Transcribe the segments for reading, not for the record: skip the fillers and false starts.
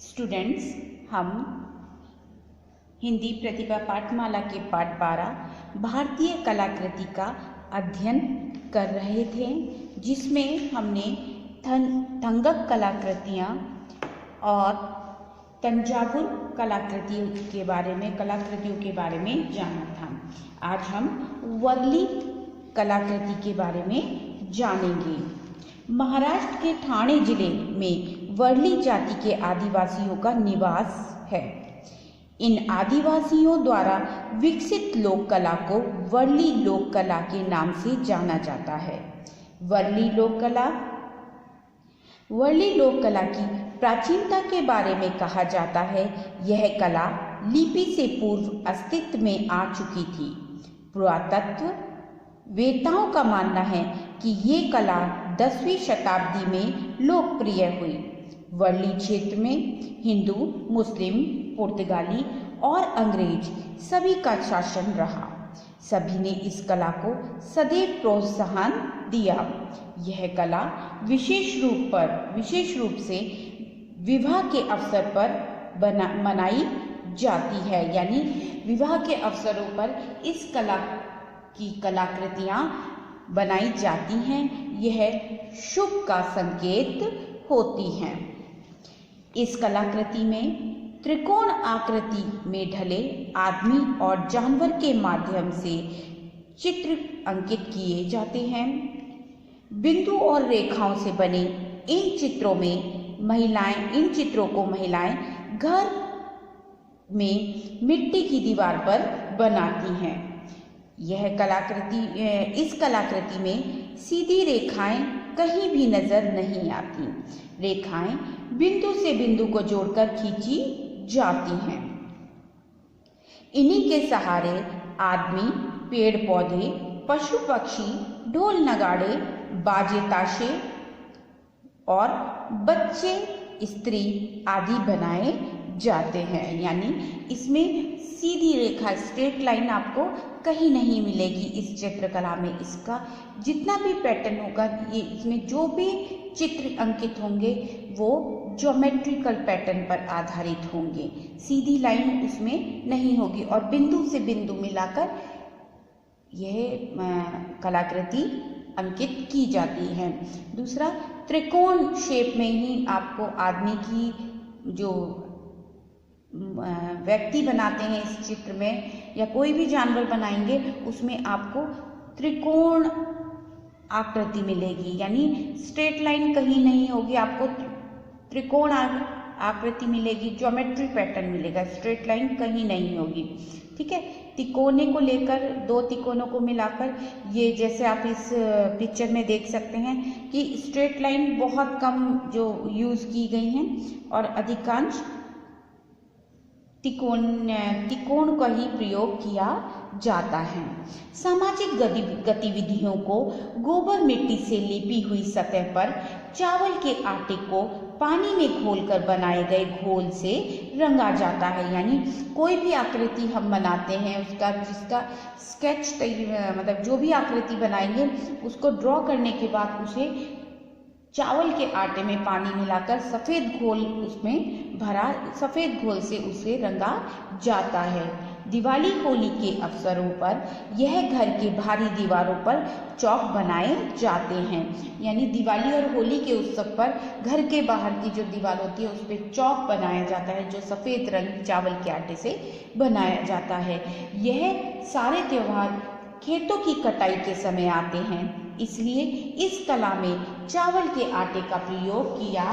Students, हम हिंदी प्रतिभा पाठमाला के पाठ 12 भारतीय कलाकृति का अध्ययन कर रहे थे, जिसमें हमने थंगक कलाकृतियाँ और तंजावुर कलाकृतियों के बारे में जाना था। आज हम वर्ली कलाकृति के बारे में जानेंगे। महाराष्ट्र के ठाणे जिले में वर्ली जाति के आदिवासियों का निवास है। इन आदिवासियों द्वारा विकसित लोक कला को वर्ली लोक कला के नाम से जाना जाता है। वर्ली लोक कला की प्राचीनता के बारे में कहा जाता है, यह कला लिपि से पूर्व अस्तित्व में आ चुकी थी। पुरातत्व वेताओं का मानना है कि ये कला 10वीं शताब्दी में लोकप्रिय हुई। वर्ली क्षेत्र में हिंदू, मुस्लिम, पुर्तगाली और अंग्रेज सभी का शासन रहा। सभी ने इस कला को सदैव प्रोत्साहन दिया। यह कला विशेष रूप से विवाह के अवसर पर मनाई जाती है, यानी विवाह के अवसरों पर इस कला की कलाकृतियाँ बनाई जाती हैं। यह शुभ का संकेत होती हैं। इस कलाकृति में त्रिकोण आकृति में ढले आदमी और जानवर के माध्यम से चित्र अंकित किए जाते हैं। बिंदु और रेखाओं से बने इन चित्रों को महिलाएं घर में मिट्टी की दीवार पर बनाती हैं। इस कलाकृति में सीधी रेखाएं कहीं भी नजर नहीं आती। रेखाएं बिंदु से बिंदु को जोड़कर खींची जाती हैं। इन्हीं के सहारे आदमी, पेड़ पौधे, पशु पक्षी, ढोल नगाड़े, बाजे ताशे और बच्चे, स्त्री आदि बनाए जाते हैं। यानी इसमें सीधी रेखा, स्ट्रेट लाइन आपको कहीं नहीं मिलेगी इस चित्रकला में। इसका जितना भी पैटर्न होगा, ये इसमें जो भी चित्र अंकित होंगे वो ज्योमेट्रिकल पैटर्न पर आधारित होंगे। सीधी लाइन उसमें नहीं होगी और बिंदु से बिंदु मिलाकर यह कलाकृति अंकित की जाती है। दूसरा, त्रिकोण शेप में ही आपको आदमी की जो व्यक्ति बनाते हैं इस चित्र में, या कोई भी जानवर बनाएंगे, उसमें आपको त्रिकोण आकृति मिलेगी। यानी स्ट्रेट लाइन कहीं नहीं होगी, आपको त्रिकोण आकृति मिलेगी, ज्योमेट्री पैटर्न मिलेगा, स्ट्रेट लाइन कहीं नहीं होगी। ठीक है। तिकोने को लेकर, दो तिकोनों को मिलाकर, ये जैसे आप इस पिक्चर में देख सकते हैं कि स्ट्रेट लाइन बहुत कम जो यूज की गई हैं और अधिकांश तिकोण का ही प्रयोग किया जाता है। सामाजिक गतिविधियों को गोबर मिट्टी से लिपी हुई सतह पर चावल के आटे को पानी में घोलकर बनाए गए घोल से रंगा जाता है। यानी कोई भी आकृति हम बनाते हैं, जिसका स्केच मतलब जो भी आकृति बनाएंगे उसको ड्रॉ करने के बाद उसे चावल के आटे में पानी मिलाकर सफ़ेद घोल से उसे रंगा जाता है। दिवाली, होली के अवसरों पर यह घर के बाहरी दीवारों पर चौक बनाए जाते हैं। यानी दिवाली और होली के उत्सव पर घर के बाहर की जो दीवार होती है उस पर चौक बनाया जाता है, जो सफ़ेद रंग चावल के आटे से बनाया जाता है। यह सारे त्योहार खेतों की कटाई के समय आते हैं, इसलिए इस कला में चावल के आटे का प्रयोग किया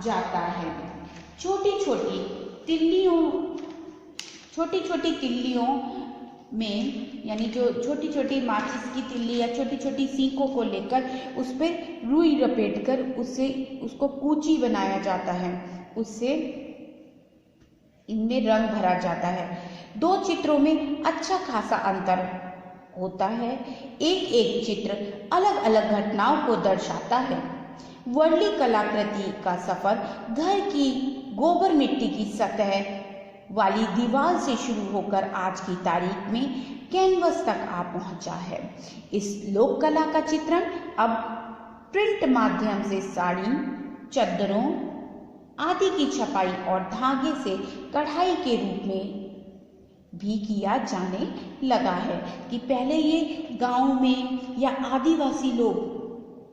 जाता है। छोटी छोटी तिल्लियों में, यानी जो छोटी छोटी माचिस की तिल्ली या छोटी छोटी सीकों को लेकर उस पर रुई लपेटकर उसको कूची बनाया जाता है, उससे इनमें रंग भरा जाता है। दो चित्रों में अच्छा खासा अंतर होता है। एक चित्र अलग अलग घटनाओं को दर्शाता है। वर्ली कलाकृति का सफर घर की गोबर मिट्टी की सतह वाली दीवार से शुरू होकर आज की तारीख में कैनवस तक आ पहुंचा है। इस लोक कला का चित्रण अब प्रिंट माध्यम से साड़ी, चद्दरों, आदि की छपाई और धागे से कढ़ाई के रूप में भी किया जाने लगा है। कि पहले ये गांव में या आदिवासी लोग,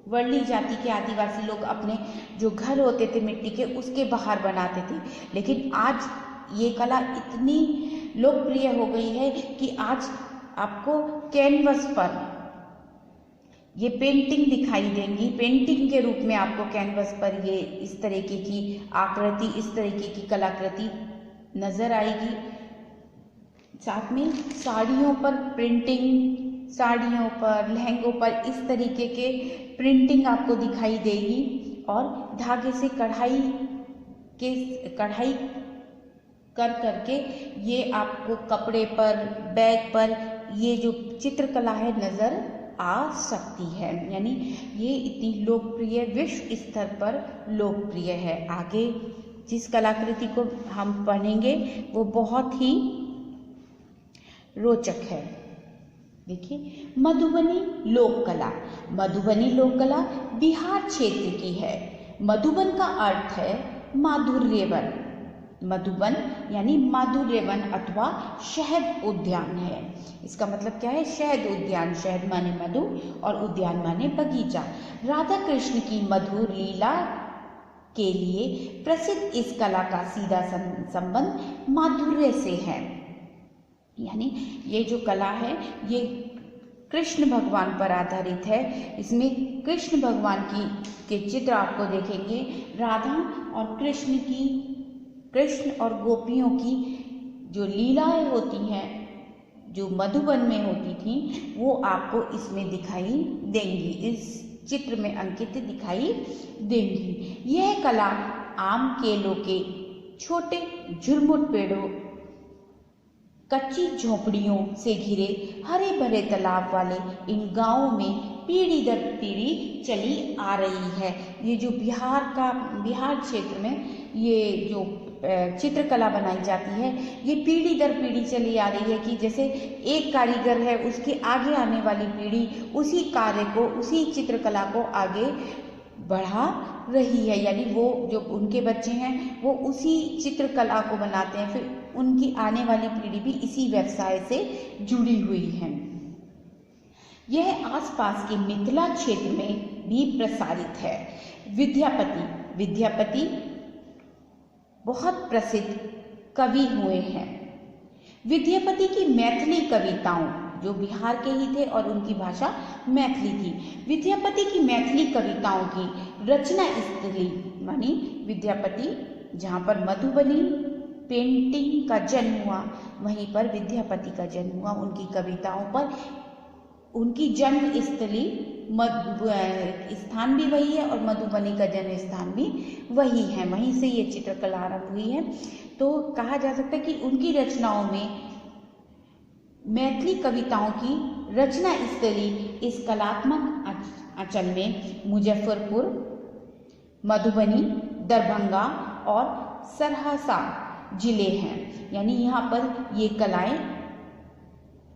वर्ली जाति के आदिवासी लोग अपने जो घर होते थे मिट्टी के, उसके बाहर बनाते थे, लेकिन आज ये कला इतनी लोकप्रिय हो गई है कि आज आपको कैनवस पर ये पेंटिंग दिखाई देंगी। पेंटिंग के रूप में आपको कैनवस पर ये इस तरीके की आकृति, इस तरीके की कलाकृति नजर आएगी। साथ में साड़ियों पर प्रिंटिंग, साड़ियों पर, लहंगों पर इस तरीके के प्रिंटिंग आपको दिखाई देगी। और धागे से कढ़ाई कर करके ये आपको कपड़े पर, बैग पर ये जो चित्रकला है नज़र आ सकती है। यानी ये इतनी लोकप्रिय, विश्व स्तर पर लोकप्रिय है। आगे जिस कलाकृति को हम पढ़ेंगे वो बहुत ही रोचक है। देखिए, मधुबनी लोक कला। मधुबनी लोक कला बिहार क्षेत्र की है। मधुबन का अर्थ है माधुर्यवन। मधुबन यानी माधुर्यवन अथवा शहद उद्यान है। इसका मतलब क्या है? शहद उद्यान। शहद माने मधु और उद्यान माने बगीचा। राधा कृष्ण की मधुर लीला के लिए प्रसिद्ध इस कला का सीधा संबंध माधुर्य से है। यानी ये जो कला है ये कृष्ण भगवान पर आधारित है। इसमें कृष्ण भगवान के चित्र आपको देखेंगे। राधा और कृष्ण और गोपियों की जो लीलाएं होती हैं, जो मधुबन में होती थी, वो आपको इसमें दिखाई देंगी, इस चित्र में अंकित दिखाई देंगी। यह कला आम केलों के छोटे झुरमुट पेड़ों, कच्ची झोपड़ियों से घिरे हरे भरे तालाब वाले इन गांवों में पीढ़ी दर पीढ़ी चली आ रही है। ये जो बिहार क्षेत्र में ये जो चित्रकला बनाई जाती है, ये पीढ़ी दर पीढ़ी चली आ रही है। कि जैसे एक कारीगर है, उसके आगे आने वाली पीढ़ी उसी कार्य को, उसी चित्रकला को आगे बढ़ा रही है। यानी वो जो उनके बच्चे हैं वो उसी चित्रकला को बनाते हैं, फिर उनकी आने वाली पीढ़ी भी इसी व्यवसाय से जुड़ी हुई है। यह आसपास के मिथिला क्षेत्र में भी प्रसारित है। विद्यापति बहुत प्रसिद्ध कवि हुए हैं। विद्यापति की मैथिली कविताओं, जो बिहार के ही थे और उनकी भाषा मैथिली थी, विद्यापति की मैथिली कविताओं की रचना स्थली मानी विद्यापति, जहाँ पर मधुबनी पेंटिंग का जन्म हुआ, वहीं पर विद्यापति का जन्म हुआ। उनकी कविताओं पर उनकी जन्म स्थली स्थान भी वही है और मधुबनी का जन्म स्थान भी वही है। वहीं से ये चित्रकला आरंभ हुई है। तो कहा जा सकता है कि उनकी रचनाओं में, मैथिली कविताओं की रचना स्थली इस कलात्मक अंचल में मुजफ्फरपुर, मधुबनी, दरभंगा और सहरसा जिले हैं। यानी यहाँ पर ये कलाएं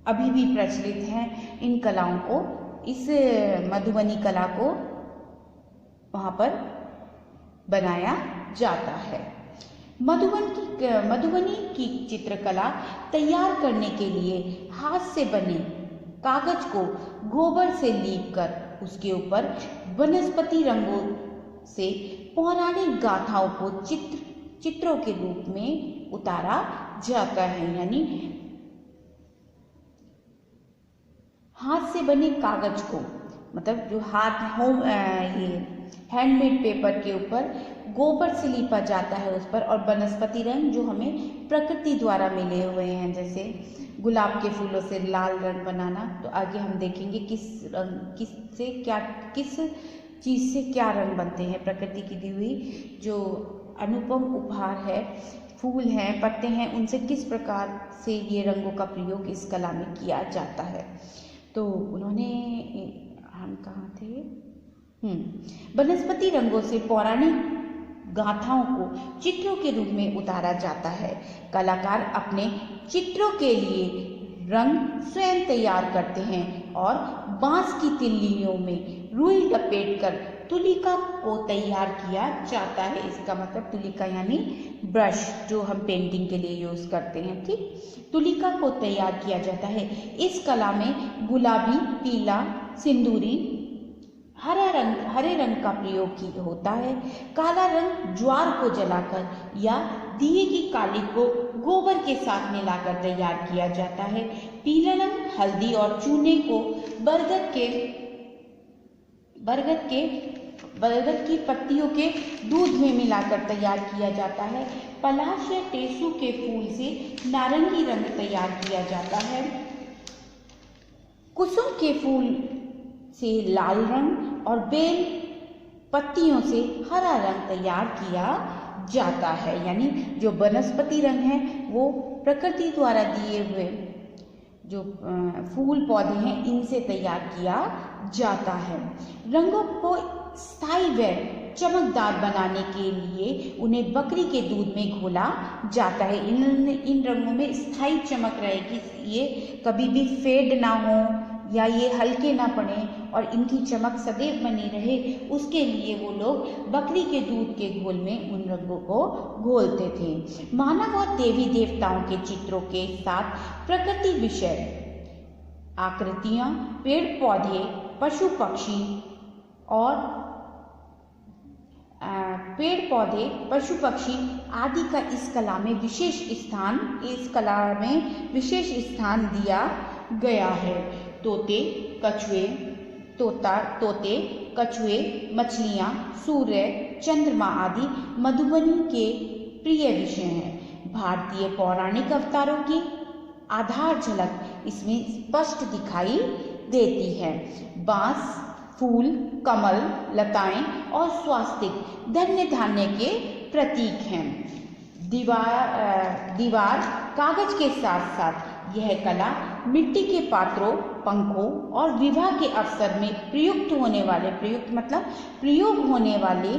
अभी भी प्रचलित हैं। इन कलाओं को, इस मधुबनी कला को वहाँ पर बनाया जाता है। मधुबनी की चित्रकला तैयार करने के लिए हाथ से बने कागज को गोबर से लीप कर उसके ऊपर वनस्पति रंगों से पौराणिक गाथाओं को चित्रों के रूप में उतारा जाता है। यानी हाथ से बने कागज को, मतलब जो ये हैंडमेड पेपर के ऊपर गोबर से लिपा जाता है उस पर, और वनस्पति रंग जो हमें प्रकृति द्वारा मिले हुए हैं, जैसे गुलाब के फूलों से लाल रंग बनाना। तो आगे हम देखेंगे किस चीज़ से क्या रंग बनते हैं। प्रकृति की दी हुई जो अनुपम उपहार है, फूल हैं, पत्ते हैं, उनसे किस प्रकार से ये रंगों का प्रयोग इस कला में किया जाता है। तो उन्होंने, हम कहाँ थे, वनस्पति रंगों से पौराणिक गाथाओं को चित्रों के रूप में उतारा जाता है। कलाकार अपने चित्रों के लिए रंग स्वयं तैयार करते हैं और बांस की तिल्लियों में रुई लपेटकर तुलिका को तैयार किया जाता है। इसका मतलब तुलिका यानी ब्रश जो हम पेंटिंग के लिए यूज करते हैं। ठीक, तुलिका को तैयार किया जाता है। इस कला में गुलाबी, पीला, सिंदूरी, हरे रंग का प्रयोग होता है। काला रंग ज्वार को जलाकर या दिए की काली को गोबर के साथ मिलाकर तैयार किया जाता है। पीला रंग हल्दी और चूने को बरगद की पत्तियों के दूध में मिलाकर तैयार किया जाता है। पलाश या टेसू के फूल से नारंगी रंग तैयार किया जाता है। कुसुम के फूल से लाल रंग और बेल पत्तियों से हरा रंग तैयार किया जाता है। यानी जो वनस्पति रंग है वो प्रकृति द्वारा दिए हुए जो फूल पौधे हैं इनसे तैयार किया जाता है। रंगों को स्थायी व चमकदार बनाने के लिए उन्हें बकरी के दूध में घोला जाता है। इन रंगों में स्थायी चमक रहेगी, ये कभी भी फेड ना हो या ये हल्के ना पड़े और इनकी चमक सदैव बनी रहे, उसके लिए वो लोग बकरी के दूध के घोल में उन रंगों को घोलते थे। मानव और देवी देवताओं के चित्रों के साथ प्रकृति विषय आकृतियां, पेड़ पौधे, पशु पक्षी आदि का इस कला में विशेष स्थान दिया गया है। तोते, कछुए, मछलियाँ, सूर्य, चंद्रमा आदि मधुबनी के प्रिय विषय हैं। भारतीय पौराणिक अवतारों की आधार झलक इसमें स्पष्ट दिखाई देती है। बांस, फूल, कमल, लताएं और स्वास्तिक धन्य धान्य के प्रतीक हैं। दीवार कागज के साथ साथ यह कला मिट्टी के पात्रों, पंखों और विवाह के अवसर में प्रयोग होने वाले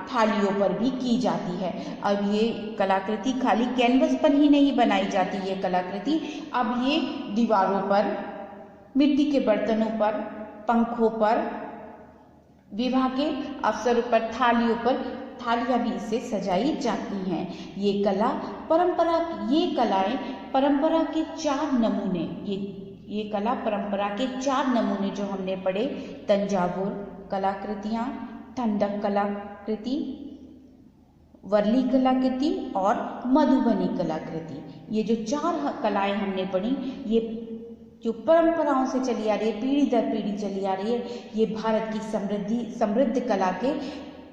थालियों पर भी की जाती है। अब ये कलाकृति खाली कैनवस पर ही नहीं बनाई जाती, ये कलाकृति अब ये दीवारों पर, मिट्टी के बर्तनों पर, पंखों पर, विवाह के अवसरों पर, थालियां भी इससे सजाई जाती हैं। ये कलाएं परंपरा के 4 नमूने, ये कला परंपरा के 4 नमूने जो हमने पढ़े, तंजावुर कलाकृतियाँ, ठंडक कलाकृति, वर्ली कलाकृति और मधुबनी कलाकृति, ये जो 4 कलाएं हमने पढ़ी, ये जो परंपराओं से चली आ रही है, पीढ़ी दर पीढ़ी चली आ रही है, ये भारत की समृद्ध कला के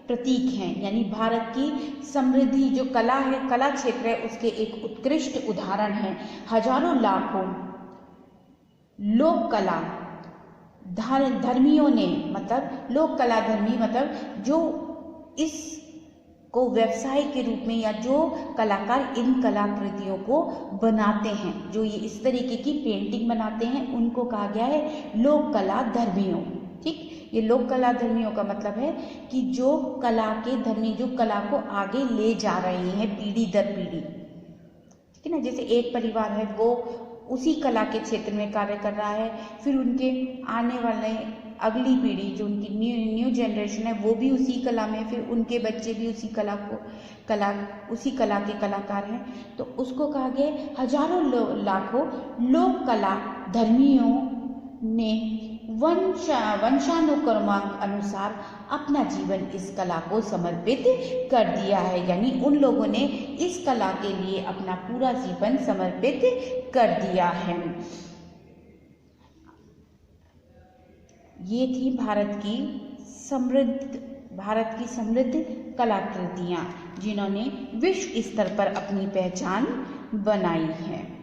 प्रतीक हैं। यानी भारत की समृद्धि जो कला है, कला क्षेत्र है, उसके एक उत्कृष्ट उदाहरण है। हजारों लाखों लोक कला धर्मियों ने, लोक कला धर्मी जो इस को व्यवसाय के रूप में, या जो कलाकार इन कलाकृतियों को बनाते हैं, जो ये इस तरीके की पेंटिंग बनाते हैं, उनको कहा गया है लोक कला धर्मियों। ठीक, ये लोक कला धर्मियों का मतलब है कि जो कला के धर्मी, जो कला को आगे ले जा रहे हैं पीढ़ी दर पीढ़ी। ठीक है ना, जैसे एक परिवार है वो उसी कला के क्षेत्र में कार्य कर रहा है, फिर उनके आने वाले अगली पीढ़ी जो उनकी न्यू जनरेशन है वो भी उसी कला में, फिर उनके बच्चे भी उसी कला के कलाकार हैं, तो उसको कहा गया हजारों लाखों लोक कला धर्मियों ने वंशानुक्रमांक अनुसार अपना जीवन इस कला को समर्पित कर दिया है। यानी उन लोगों ने इस कला के लिए अपना पूरा जीवन समर्पित कर दिया है। ये थी भारत की समृद्ध कलाकृतियाँ जिन्होंने विश्व स्तर पर अपनी पहचान बनाई है।